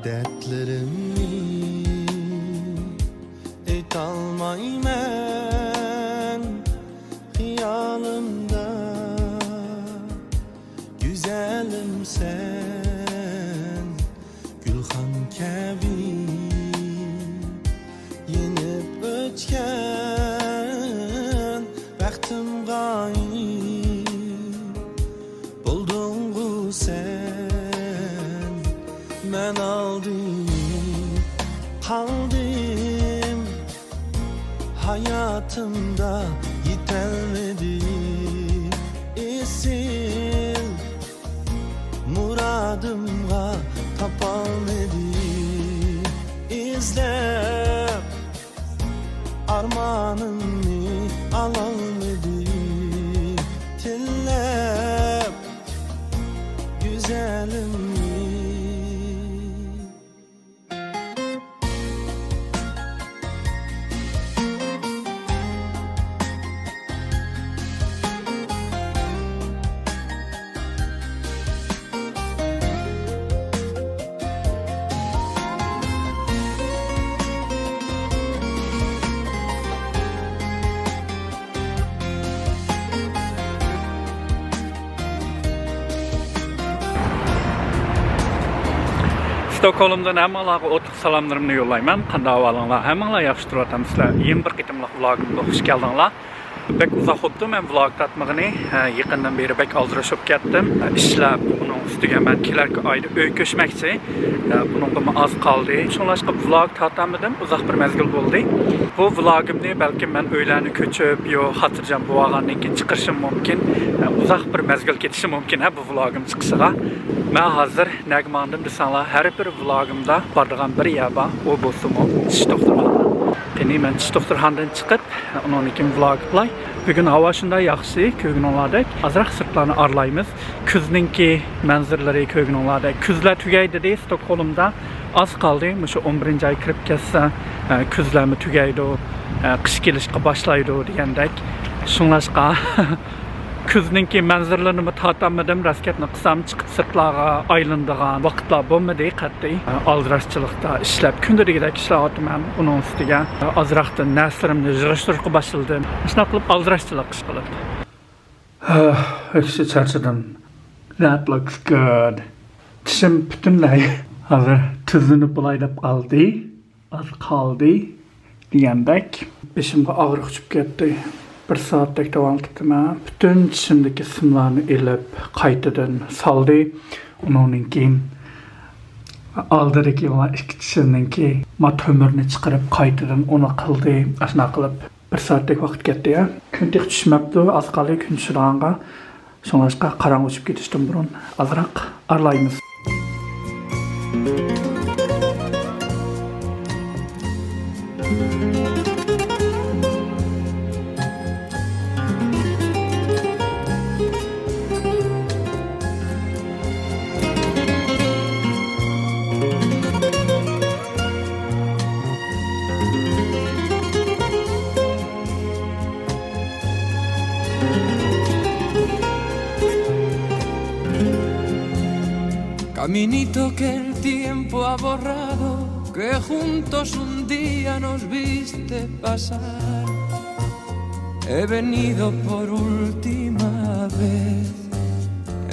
dertlerimni aytolmayman xiyolımda güzelim sen gulxan kabi yenib o'tgan baxtim g'oyib bo'lding-ku sen men aldım kaldım hayatımda yetelmedi esil muradımga tapalmedi izlep armanımı alalmedi tillep güzelim. Stockholm'dan hammalarga o'tib salomlarimni yo'llayman. Qanday ahvolinglar? Hammanglar yaxshi turibsizlar. 21 qitimliq vlogimga xush keldinglar. Bek uzoq o'tdi men vlog tatmag'ini. Yaqindan beri bek aldirashib ketdim. Ishlab, uning ustiga men kelarki oyda uy ko'chmoqchi. Buningga oz qoldi. Shunlashqa vlog tatamadim. Uzoq bir mezgil bo'ldi. Bu vlogimni balki men uylarni ko'chib yo xotirjam bo'lgandan keyin chiqarishim mumkin. Uzoq bir mezgil ketishi mumkin bu vlogim chiqishiga. Men hozir nagmandim desanglar, har bir vlogimda boradigan bir yer bor. U bo'lsa tish doktorxona. Qani men tish doktorxonadan chiqib, undan keyin vlog qilay. Bugun havo shunday yaxshi, ko'rganinglardek, azroq sirtlarni aralaymiz. Kuzningki manzaralari ko'rganinglardek. Kuzlar tugaydi dedi Stockholmda. Az qoldi. Shu 11-oy kirib ketsa, kuzlarmi tugaydi, qish kelishga boshlaydi degandek. Shunlashqa kuzningki manzaralarini tatamadim, raskatni qisam chiqib sirtlarga aylanadigan vaqtlar bo'lmadi qat'iy. Aldirashchilikda ishlab kundligidek ishlayapman. Uning ustiga azroqdan naslarimni yig'ishtirishga boshladim. Shunday qilib aldirashchilik ish qilib. Actually charchadim. That looks good. Tishim butunlay hozir tuzlanib bo'lay deb qoldi. Az qoldi degandek. Beshimga og'riq tushib ketdi. Bir saatlik davom etdim. Bütün tishimdagi simlarni elib, qaytadan soldi. Undan keyin oldidagi ikki tishimningki tomirni chiqarib qaytadan uni qildi. Ashuna qilib bir saatlik vaqt ketdi. Kun tiq tushmabdi, az qoldi kun tushirganga. So'nglashqa qarang o'chib ketishdan burun azroq arlaymiz. Caminito que el tiempo ha borrado, que juntos un día nos viste pasar. He venido por última vez,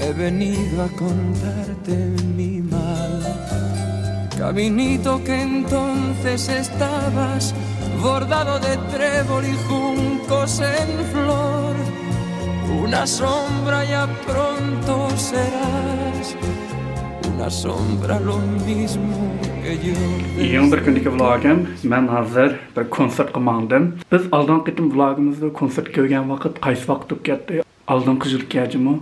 he venido a contarte mi mal. Caminito que entonces estabas bordado de trébol y juncos en flor. Una sombra ya pronto serás, una sombra lo mismo que yo. Yeni bir kundaki vlogim. Men hozir bir konsert qilgandim. Biz oldingi qitim vlogimizda konsert ko'rgan vaqt qaysi vaqt o'tib ketdi? Oldingi yil kelajimi?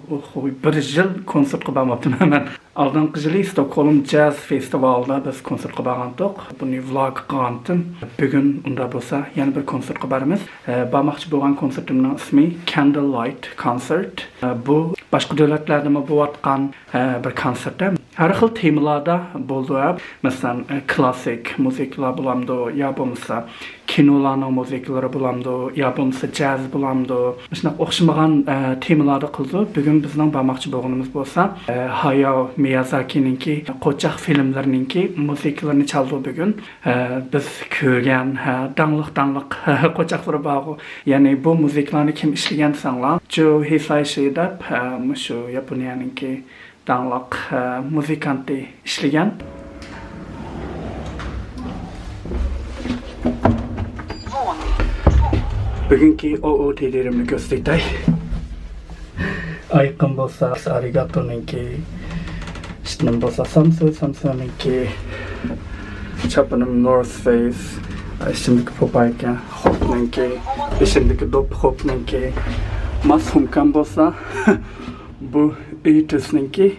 Bir yil konsert qilmabdim men. Oldingi yili Stockholm Jazz Festivalida biz konsert qilgandik. Buni vlog qilgandim. Bugun unda bo'lsa yana bir konsert qilamiz. Bormoqchi bo'lgan konsertimning ismi Candlelight Concert. Bu boshqa davlatlarda bo'layotgan bir konsertda har xil temalarda bo'ldi. Masalan, klassik musiqalar bo'lamdi, yo bo'lmasa kinolarning musikalari bo'lamdi, yaponcha jaz bo'lamdi. Shunday o'xshamagan temalarda qildi. Bugun bizning barmoqchi bo'lganimiz bo'lsa, Hayao Miyazaki'ninki qo'chaq filmlarininki musikalarini chaldi bugun. Biz ko'rgan dangliq qo'chaqlar bor. Ya'ni bu musiqalarni kim ishlagan desanglar, Jo Hisaishi deb shu Yaponiyaninki dangliq muzikanti ishlagan. Bugünkü OOT'lerimni göstereyim. Ayıqım bolsa Arigato-ninki, iştinim bolsa Samsung-ninki, çapınım North Face, şimdiki Popayken, Hop-ninki, şimdiki Dop Hop-ninki, mas sumkam bolsa bu Öğütüs-ninki.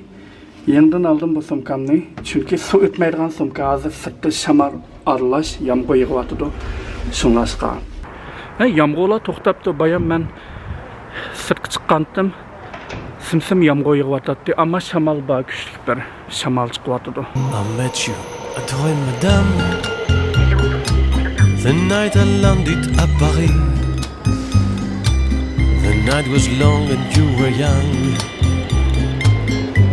Yeniden aldım bu sumkamni, çünkü su ötmeydiğen sumka hazır sırtı şamar aralaş, yağmur yığıvatıdı, şunlaşqa. Yağmurlar to'xtabdi, bayan men sirtga chiqqandim. Simsim yağmur yog'yapti, ammo shamol bor, kuchli bir shamol chiqyapti. I met you, I told madame. The night I landed at Paris. The night was long and you were young.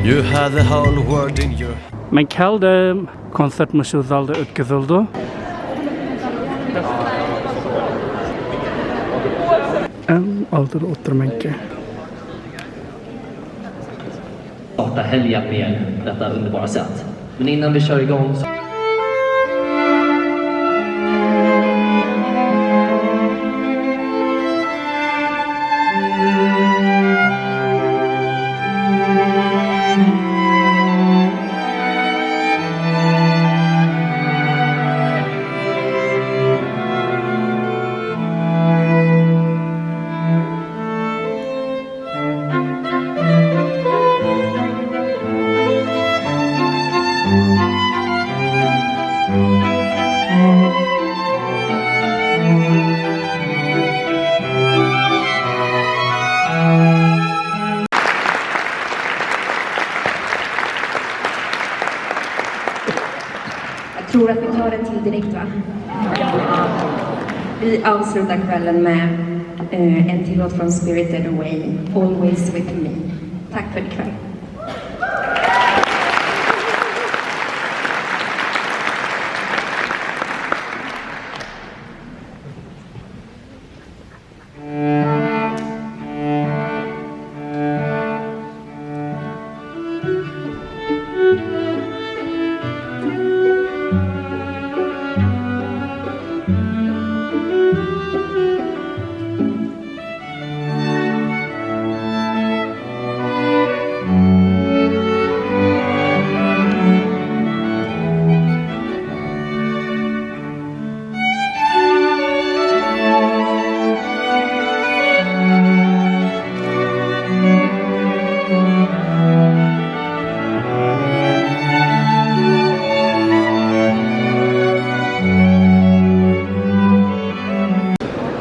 You had the whole world in your. Men keldim, konsert shu zalda o'tkazildi. Altıda oturmak ki. Starta helga med detta underbara sätt. Men innan vi kör igång så... Jag tror att vi tar en till direkt, va? Vi avslutar kvällen med en till låt från Spirited Away, Always With Me. Tack för ikväll.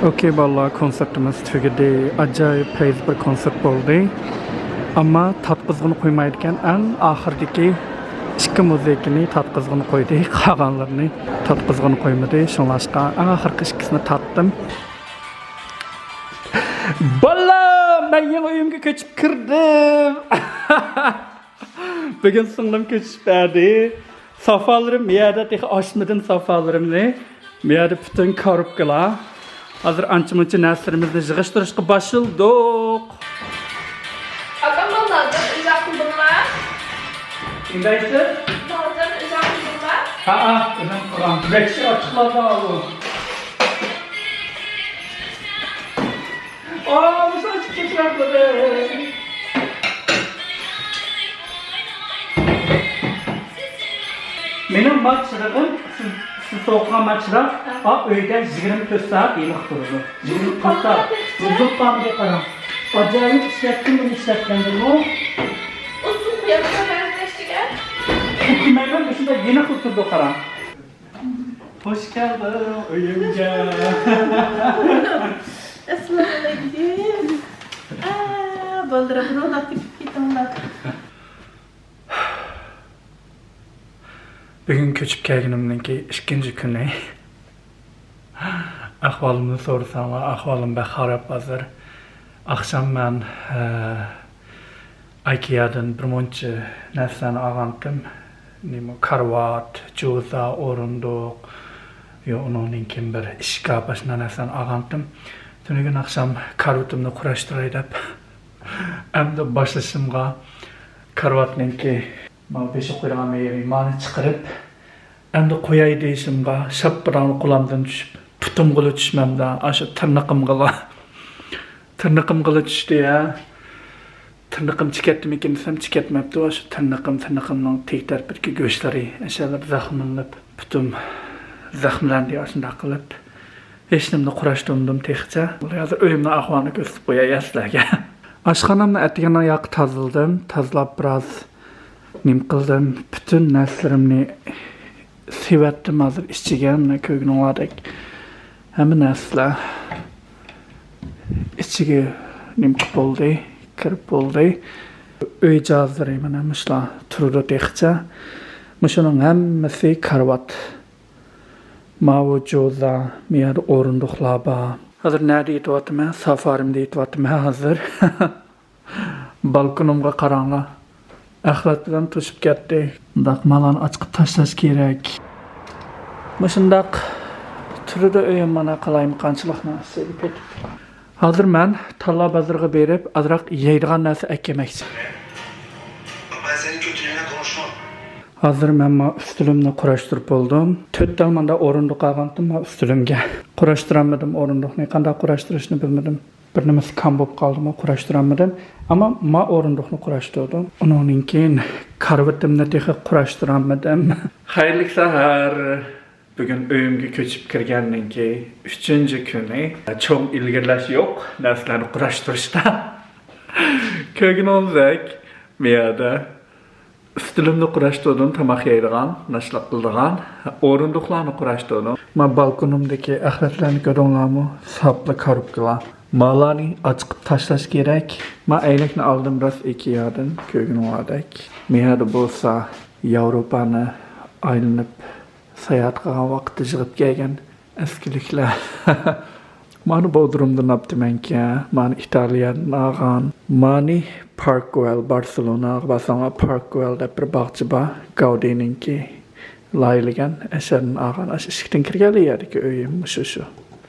Okey vallahi konsertimiz tugadi. Acayip feyz bir konsert bo'ldi. Ammo tatqizg'ini qo'ymaydigan an oxirdagi ikki muzikani tatqizg'ini qo'ydi, qolganlarini tatqizg'ini qo'ymadi. Shunlashqa oxirgi ikkisini tatdim. Bola, men yangi uyimga ko'chib kirdim. Bugun singlim ko'chib berdi. Safalarim yerda tex oshmadim safalarimni. Bu yerda butun korobkalar. Hazır ancha-muncha narsalarimizni yig'ishtirishga boshladik. Akam bolalar, uzoqni bilmay. Indaysiz? Hozir uzoqni bilmay. Ha, nima qilaman? Bekshi ochiqladi u. Bu sochib ketyapti. Mening maqsadim siz so'qqa maqsad, uyda 24 saat iliq turadi. 24 saat. Zulqamga qarang. Ajoyib ishlatdim, buni ishlatgandim-ku. Usul qo'yapman bezlashga. Kumayman shunda yana turdi qarang. Hoş geldin uyumga. Assalomu alaykum. Boldira birovlar tepib ketinglar. Bugün köçüp kelganimdan keyin ikkinchi kuni ahvolimni so'rasanglar, ahvolim bek xarob hozir. Akşam ben IKEA'dan bir muncha narsani olgandim. Nima karvat, jo'za, o'rindiq, yo uning kim bir ishkab ashuna narsani olgandim. Tunugun akşam karvatimni qurashtiray deb endi boshlashimga karvatninki mana beshiq qo'ygan meni chiqarib endi qo'yay deyishimga shapirani qulamdan tushib putumga tushmamda ashu tırnıqımga tushdi ya. Tırnıqım chikatdimikin desam chikatmabdi. Ashu tırnıqımning tek tarafidagi go'shtlari ashalab zaxmlanib, putum zaxmlandi shunday qilib. Hech nimani qurashtirdim texcha. Hozir uyimning ahvolini ko'rsatib qo'yay sizlarga. Oshxonamni atgandan yoq tozalab biroz nim qildim. Butun narsalarımni sevatdim hozir ichiga, mana ko'rganinglardek hamma narsalar ichiga nim qilib bo'ldi, kirib bo'ldi. Uy jihozlari mana shular turdi texcha. Mushuning hammasi karvat. Mavu jo'za, mer o'rindiqlar bor. Hozir nerede yetyapman? Safarimda yetyapman hozir. Balkonimga qaranglar. Axlat bilan to'shib ketdi. Bundaq malani ochib tashlash kerak. Mushundaq turdi uyim mana qalayim qanchalik narsa ketib. Hozir men Talla bozoriga berib, azroq yeydigan narsa ekkemoqchi. Ben senin kötülüğüne konuşmam. Hozir men ustilimni qurashtirib bo'ldim. 4 dalmanda o'rindiq olgandim, ustilimga. Qurashtiramadim o'rindiqni, qanday qurashtirishni bilmadim. Bir nimasi kam bo'lib qoldimi, qurashtiramadim. Ammo men o'rindiqni qurashtirdim. Undan keyin karvatimni texnik qurashtiramadim. Xayrli sahar. Bugun uyimga ko'chib kirgandan keyin 3-kuni cho'ng ilgirlash yo'q, narsalarni qurashtirishda. Ko'rganingizdek, miyada ustilimni qurashtirdim, tomoq yeydigan, nashliq qildigan, o'rindiqlarni qurashtirdim. Men balkonimdagi axlatlarni ko'rdinglarmi? Sapli korobkalar. Malani ochib tashlash kerak. Men aynakni oldim biroz IKEA'dan, ko'rganingizdek. Miyada bo'lsa Yevropani aylanib sayohat qilgan vaqtda yig'ib kelgan eskiliklar. Mani Bodrumdan olibdimanki, mani Italiyadan olgan, mani Parkwell, Barcelonaga borsam Parkwell deb bir bog'cha bor, Gaudininki layligan asarni olgan, ash eshikdan kirganda yerdagi uyim shu.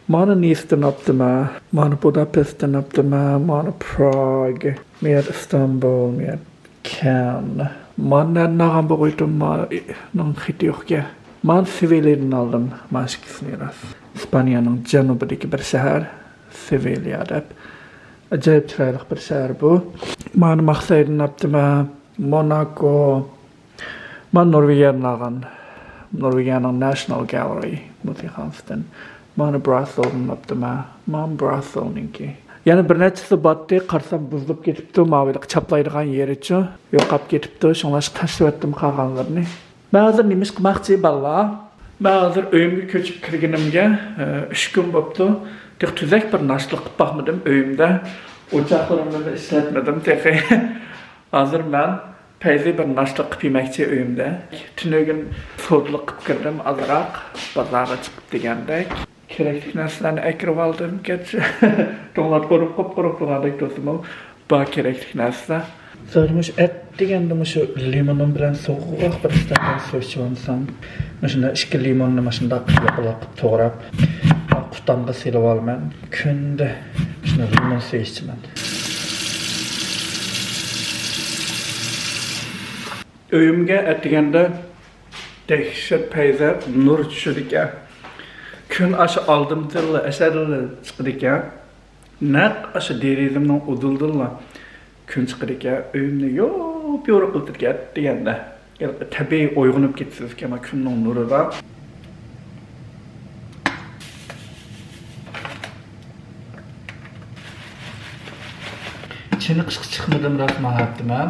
Mani Nice'dan olibdiman, mani Budapestdan olibdiman, mani Prague, men Istanbul, men Cannes. Mani nag'am bo'g'aydim, men hit yo'qga. Men Sevilla'dan oldim, mashqisini ras. İspanya'nın janubidagi bir shahar, Sevilla deb. Ajoyib chiroyli bir shahar bu. Men maqsadini olibdiman, Monaco. Men Norvegiyaning National Gallery musiqasidan. Men Brusselsdan olibdiman. Men Brusselninki. Yana bir nechasi botdi, qarsam buzilib ketibdi, mavilik chaplaydigan yerichi. Yo'qolib ketibdi, shunlash tashlab qolganlarni. Ben hozir nima qilmoqchi balla? Ben hozir uyimga ko'chib kirganimga 3 kun bo'libdi. Tuzak bir nashliq qilib baxmadim uyimda. O'choqlarimni ishlatmadim texe. Hozir men payzi bir nashliq qilib yemoqchi uyimda. Tunugun sodliq qilib kirdim, azroq bozorga chiqib degandek. Kerakli narsalarni akirib oldim. To'g'lat qo'rib qo'rqib do'stim. Bu kerakli narsa. Sarmış et degende şu limonun bilen soğuk bir stakan su içiyorsan, mesela 2 limonunu maşında yapılaq to'g'rab, qutamga silib olman. Kunda shuni limon suv ichaman. Uyimga atganda dehshat payza nur tushdi ekan. Kun aşı aldım tilla asarlar chiqdi ekan. Naq aşı derizimning udildilla. Kun chiqdi ekan, uyimni yo'q qiltirgan deganda. Tabiiy uyg'onib ketsiz ekan kunning nurida. Chini qishq chiqmadim rasman hatman.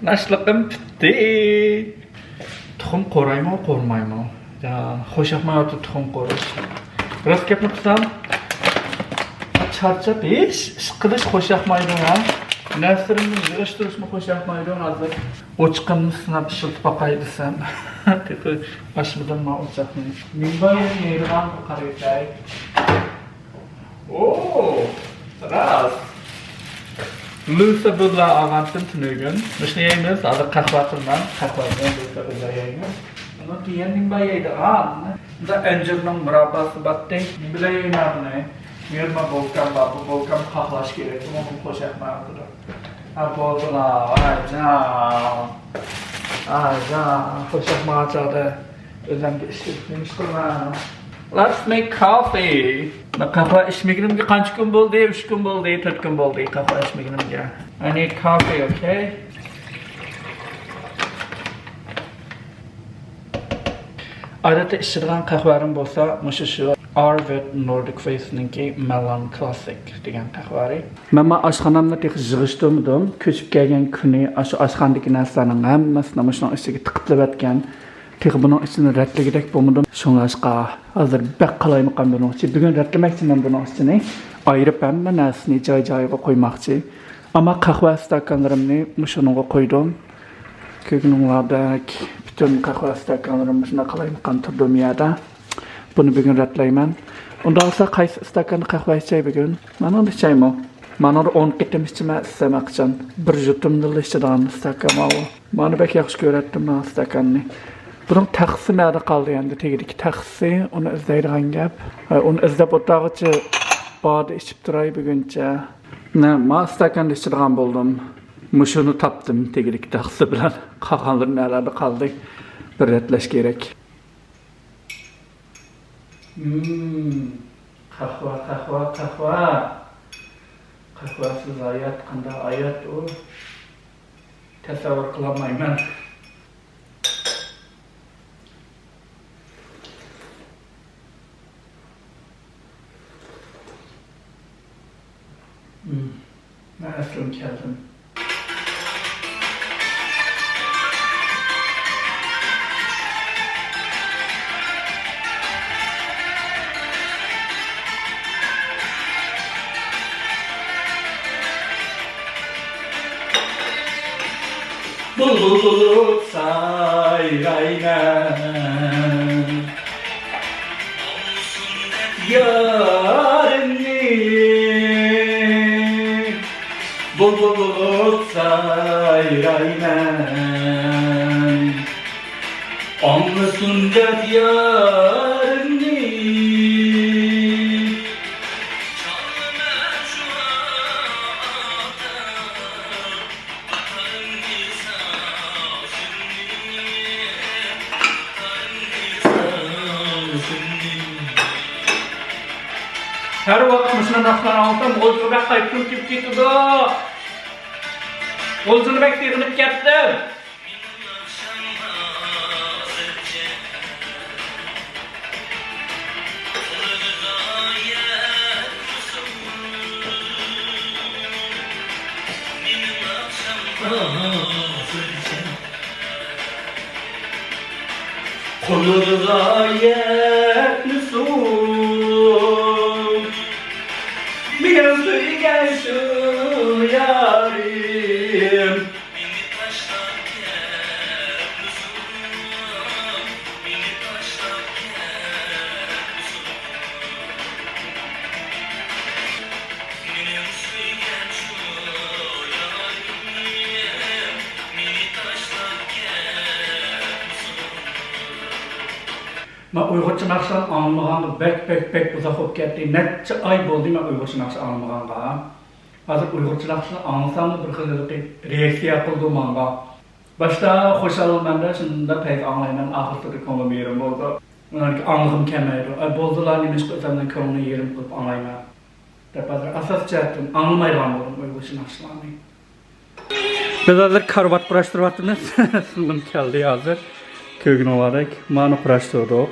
Nashliqim bitdi. Tuxum qo'raymi, qo'rmaymi? Ya, xo'shaqmayapti tuxum qo'rash. Biraz gapni qilsam, charchab hech ish qilish xo'shaqmaydi ha. Nesrimni yig'ishtirishni qo'shyapmayman hozir. O'chqimni sinab ishiltib boqaydi sen. Tiqi ashmidan ma o'chaqni. Minbay yeydigan qarayday. Oo! Ras. Lusa bulla avantim tunugun. Mishni yeymiz, hozir qahva qilman. Qahvadan lusa bulla yeymiz. Uni keyin minbay yeydigan. Da anjirning murabasi batday. Minbay yeynadini. Yerma bolkam var, bu bolkam kahlaş gerek. Onu qo'shyapman. Ha bo'ldilar. Aycan. Qo'shyapman achadi. O'zimga ish qilman. Let's make coffee. Qahva ichmaganimga qancha kun bo'ldi? 3 kun bo'ldi, 4 kun bo'ldi qahva ichmaganimga. I need coffee, okay? Odatda ichadigan qahvarim bo'lsa, mushu shu Arvid Nordic Face'ninki Melon Classic degan qahvari. Men oshxonamni tex yig'ishtirdim. Ko'chib kelgan kuni shu oshxonadagi narsalarning hammasini mana shu ichiga tiqib yotgan. Tex buning ichini ratligidek bo'lmadim. Shunlashqa hozir baq qalaymiqam buning ichi. Bugun ratlamoqchiman buning ichini. Ayirib hamma narsani joy-joyiga qo'ymoqchi. Ammo qahva stakanlarimni shunga qo'ydim. Ko'kninglardek bütün qahva stakanlarimni shuna qalaymiqam turdim yerda. Bunu bugün ratlayman. Ondan sonra qaysi stakan qahva içay bugün? Mana onu içaymi? Mana 10 qitim içime istemoqchan. Bir jutumni ichadigan stakan o. Mana bek yaxshi ko'ratdim men stakanni. Bunun taxsi nerede qoldi endi? Tegidagi taxsi, uni izlaydigan gap. Uni izlab o'tag'icha bad içib turay buguncha. Men stakanni ichadigan bo'ldim. Mushuni topdim tegidagi taxsi bilan. Qolganlari nerede qoldi? Bir ratlash kerak. Qahva. Qahvasiz hayat qanday hayat u? Tasavvur qilolmayman. Ben aslan keldim. Bulut sayrayman yarını bulut sayrayman anlasın dert yarını her vakit mesela naklan alsam olcunu bek kayıptım kip gitti da. Olcunu bek sığınıp gittim. Kulur gayetli su bir sürgen şu yarim Ben Uygurca nakşan anlamağanda bek uzak olup gitti. Netçe ay oldu ben Uygurca nakşan anlamağanda. Hazır Uygurca nakşan anlasam da bir xillik reaksiya qildim anga. Başta xoşalmanda şunda pek anlayman ahirde konumu yerim oldu. Onlarga anlığım kelmaydi. Ay boldular nemish qilsamdan konumu yerim qilib anlayman. Deb hazır asas jihatdan anlamaydigan bo'ldim Uygurca nakşanni. Biz hazır karvat qurashtiryapmiz. Singlim keldi hazır. Kögün olarak mani qurashtirdik.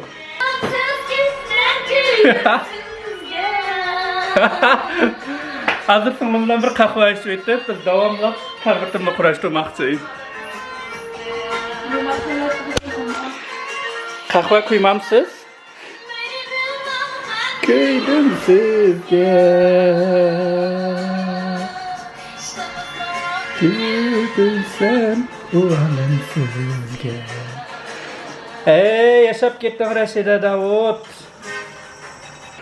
Hazır singlim bilan bir qahva ichib o'tib, biz davomli karvatimni qurashtirmoqchiyiz. Qahva quymamsiz? Quydim sizga. Gülsen o alemsizge. Ey yaşap kettin Reşide Davut.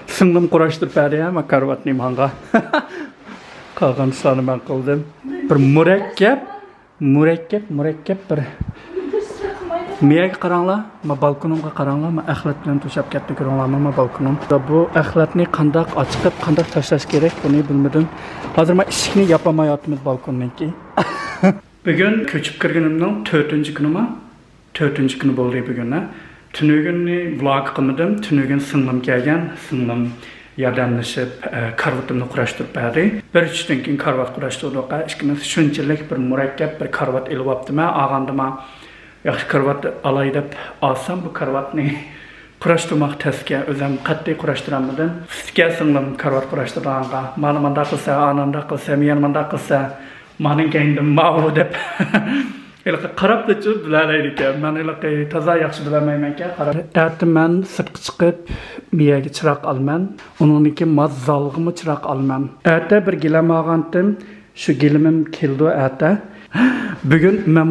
Sındım kuraştırıp bari ama karvatnıyım hanga. Kalkan işlerini ben kıldım. Bir mürekkep bir. Miyagi qaranglar, ma balkonumga qaranglar, ma axlat bilan to'shab ketdi ko'ringlarmi, ma balkonim. Bu axlatni qanday ochib, qanday tashlash kerak, buni bilmadim. Hozir men ishikni yopamayapmiz balkonniki. Bugun ko'chib kirganimning 4-kunimi. 4-kuni bo'ldi bugun. Tunugunni vlog qilmadim, tunugun singlim kelgan, singlim yordamlashib karvatimni qurashtirib berdi. 1-3dan keyin karvat qurashtirdik. Ishkimiz shunchalik bir murakkab bir karvat ilib olibdim. Og'andima yaxshi karvat alay deb olsam bu karvatni qurashtirmoq tezga o'zim qat'iy qurashtiramadim. Sizga singlim karvat qurashtirganga, mana manda qilsa, ananda qilsa, men manda qilsa, mening kendim ma'vu deb ilqa qarab turib bilalaydi ekan. Men ilqa toza yaxshi bilmayman ekan. Qarab. Erta men sirtga chiqib, miyaga chiroq olman. Uningki mazzalg'imi chiroq olman. Erta bir gilam olgandim. Shu gilimim keldi erta. Bugun men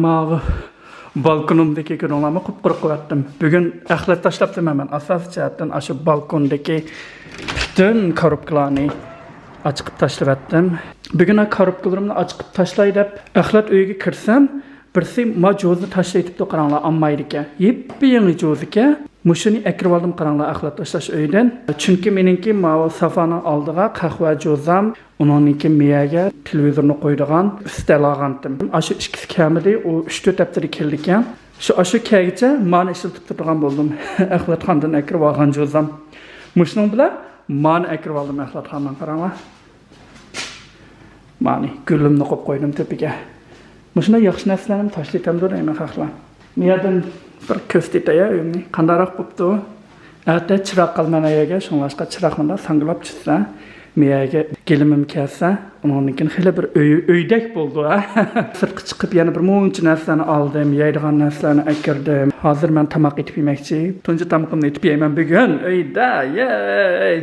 balkonumdaki ko'ringlarni qupquruq qilyaptim. Bugun axlat tashlabdim men. Asosiy jihatdan shu balkondagi butun korobkalarni ochib tashlayaptim. Bugun korobkalarimni ochib tashlay deb axlat uyiga kirsam, birsi majozni tashlaytibdi qaranglar, olmaydi ekan. Yepyangi jo'zika. Mushuni akirib oldim qaranglar axlat tashlash uyidan. Chunki meningki safani oldiga qahva jo'zam, uningki miyaga televizorni qo'ydigan stel olgandim. Shu ikkisi kamidi, u 3-4 haftada keldi ekan. Shu kaygacha meni ishlatib turgan bo'ldim. Axlatxondan akirib olgan jo'zam. Mushuning bilan meni akirib oldim axlatxondan qaranglar. Meni gulimni qo'yib qo'ydim tepiga. Mushuna yaxshi narsalarni tashlaytam deyman xalqlar. Miyadan bir ko'rsataya uyimni qandaroq bo'pti. Erta chiroq qilmanayaga, shunlashqa chiroqni sanglab chiqsa, miyaga kelimim kelsa, uningkin xili bir uydek bo'ldi. Sirtqa chiqib yana bir muncha narsani oldim, yeydigan narsalarni akirdim. Hozir men tamoq etib yemoqchi. Tunji tamoqimni etib yeyman bugun. Uyda, yey!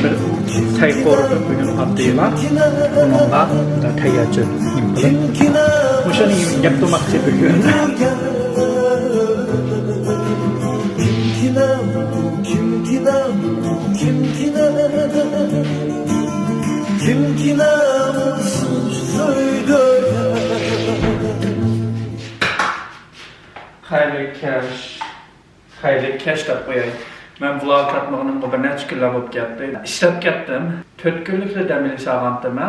bir tay ko'rib bugun attiylar. Bunga tayyorchi qilib. O'shani gap to'moqchi bugun. Hayırlı keş deb qo'yay. Men vlog atmoqnim bir necha kunlar bo'lib ketdi. Ishlab ketdim. 4 kunlikda dam olish olgandim.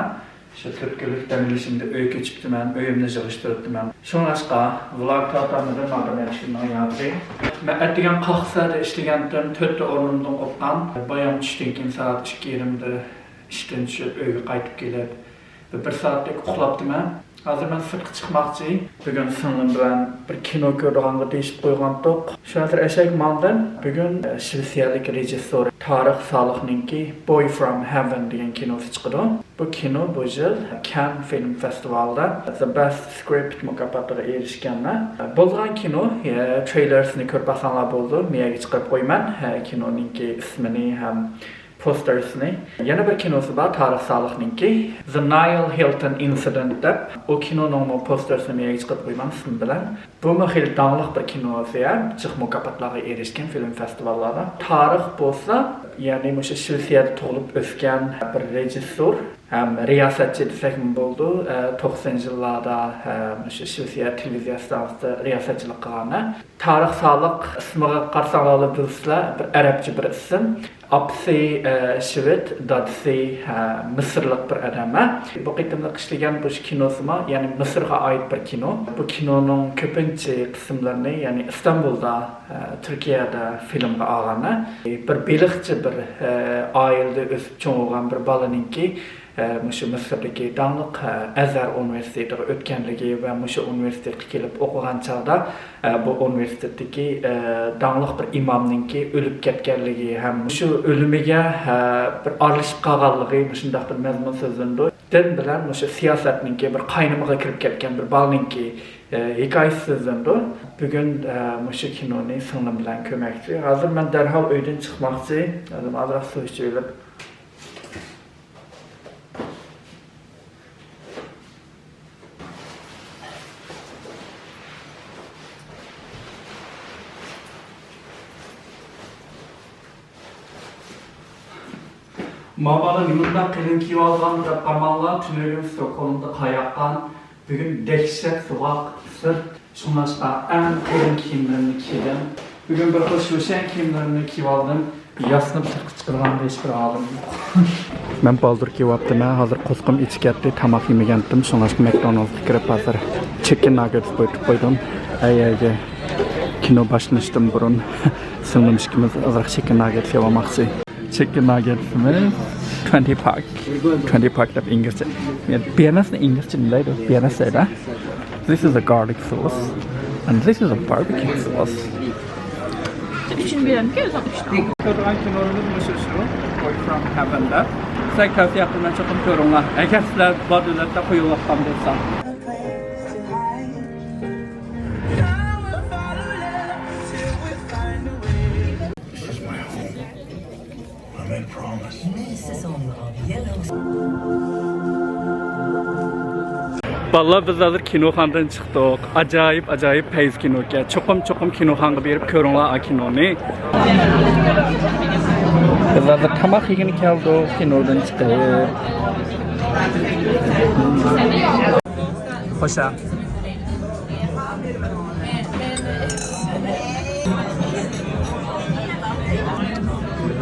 Shu 4 kunlik dam olishimda uy ko'chibdiman, uyimni yig'ishtiribdiman. Shuningdek, vlog tartamida ma'lumot ishimni yapdi. Men atgan qahsada ishlagandim, 4 ta o'rnimdan o'pgan. Bayam tushdan keyin soat 2:30da ishdan tushib uyga qaytib kelib, bir soatlik uxlabdiman. Hozir men sirtga chiqmoqchi. Bugun singlim bilan bir kino ko'rganga deyishib qo'ygandik. Shular eshak maldan bugun shvetsiyalik rejissor Tarix Solihninki Boy from Heaven degan kinosi chiqdi. Bu kino bu yil Cannes Film Festivalida The Best Script mukofotiga erishganlar. Bo'lgan kino trailersini ko'rib bo'ldi. Miyaga chiqib qo'yman. Kinoninki ismini ham postersini. Yana bir kinosu var Tarık Salih'ninki. The Niall Hilton Incident deb. O kinoning postersini menga chiqib qo'ymasin bilan. Bu xil danglik bir kinosi ya. Chiq mukofotlarga erishgan film festivallarda. Tarix bo'lsa, ya'ni o'sha Shvetsiyada tug'ilib o'sgan bir rejissor ham riyosatchi desak bo'ldi. 90-yillarda o'sha Shvetsiya televiziyasida riyosatchilik qilgan. Tarix Salih ismiga qarsangiz bilsizlar, bir arabcha bir ism. Apsi Shved, dadisi Mısırlık bir adama. Bu qitimliq ishlagan bu kinosima, ya'ni Mısırga ait bir kino. Bu kinoning ko'pincha qismlarini, ya'ni Istanbulda, Turkiyada filmga olgani. Bir beliqchi bir oilada o'sib cho'g'ilgan bir bolaninki Muşu Mısır'daki dağlık Azhar Üniversitesi'ne ötkenligi ve Muşu Üniversitesi'ne kelip okugan çağda bu üniversitedeki dağlık bir imamninki ölüp ketkenligi hem Muşu ölümüge bir aralışıp kalganlığı Muşundaq bir mezmun sözündü. Den bilen Muşu siyasetninki bir kaynamağa kirip ketken bir balninki hikayesi sözündü. Bugün Muşu kinoni sınırım bilen kömekçi. Hazır ben derhal öyden çıkmakçı. Azrak su içeylip. Mabala yılında kılın kivaldan da kamallar tünelin Stockholm'da kayakkan bugün dehşet soğuk sırt şunlaşta en kılın kiyimlerini kiydim. Bugün bir hoşuşen kiyimlerini kivaldım. Yasnıp sırkı çıkırganda hiçbir ağlım yok. Ben baldır kivaptım. Hazır kozkum içketli tamak yemegendim. Şunlaşta McDonald's'a kirip hazır chicken nuggets koydum. Ayağıya kino başlanıştım burun. Sınırmışkimiz azrak chicken nuggets yapamakçı. Chicken nuggets'imiz 20 pack. 20 pack deb İngilizce. Bearnaise İngilizce neydi? Bearnaise da. This is a garlic sauce and this is a barbecue sauce. Üçünü bir mi geldi işte? Ko'rgan kinorimiz mushu Boy from Heaven'da. Sizlarga tavsiya qilaman chiqib ko'ringlar. Agar sizlar bodiylarda qo'yayotgan bo'lsa. Vallahi biz hazır kinoxonadan chiqdik. Acayip payz kinoga. Cho'qim kinoxonaga berib ko'ringlar a kinoni. Biz hazır tamak yegani keldik kinodan chiqib. Xo'sha.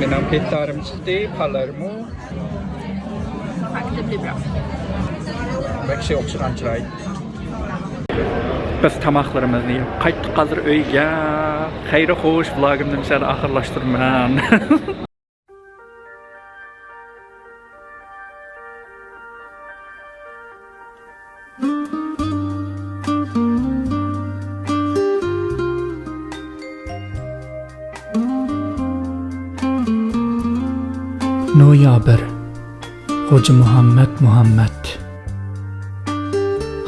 Benim pettarim çıktı, Palermo. Det blir bra. Belki okşuran çay. Biz tamaklarımızı yiyip qaytdık hazır öyge. Xeyri xoş vlogimni seni axırlaştırman. Noyaber Hoca Muhammed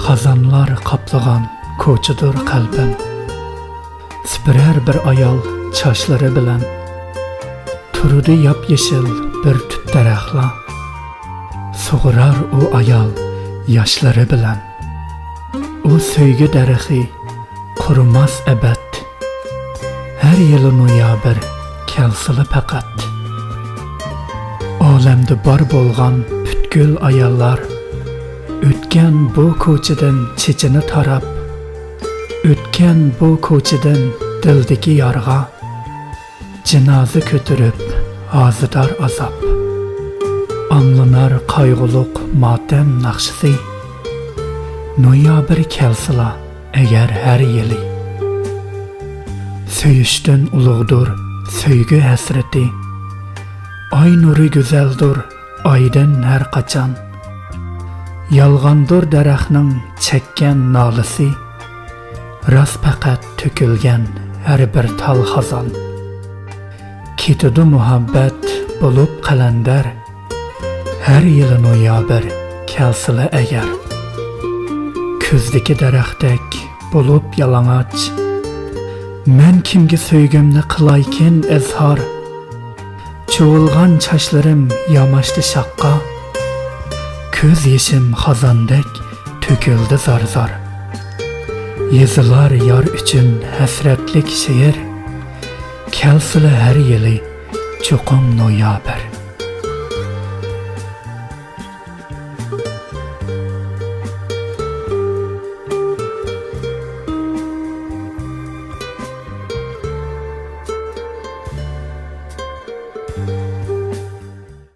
Xazanlar qaplagan ko'chadir qalbim Sipirar bir ayol chochlari bilan Turdi yap-yeshil bir tut daraxtlar Sug'urar u ayol yoshlari bilan U so'ygi daraxti qurimas abad Har yili noyaber kelsili faqat Olamda bor bo'lgan butkul ayollar O'tgan bu ko'chadan chechini tarab O'tgan bu ko'chadan dildagi yorg'a Jinoza ko'tarib hozidor azob Anlanar qayg'uluq motam naqshisi Noyaber kelsila agar har yili Söyüşdən ulug'dur söygü hasrati Ay nuri güzeldir, aydan her qaçan Yalğandır daraxtning chekkan nolisi Ras faqat to'kilgan har bir tal xazon Ketidi muhabbat bo'lib qalandar Har yili noyaber kelsila agar Ko'zdagi daraxtdek bo'lib yalang'och Men kimga so'ygimni qilaykin izhor Çuvalgan çaşlarım yamaştı şakka, Köz yeşim hazandek töküldü zar zar. Yazılar yar üçün hasretlik şehir, Kelsile her yili çokum noyaber.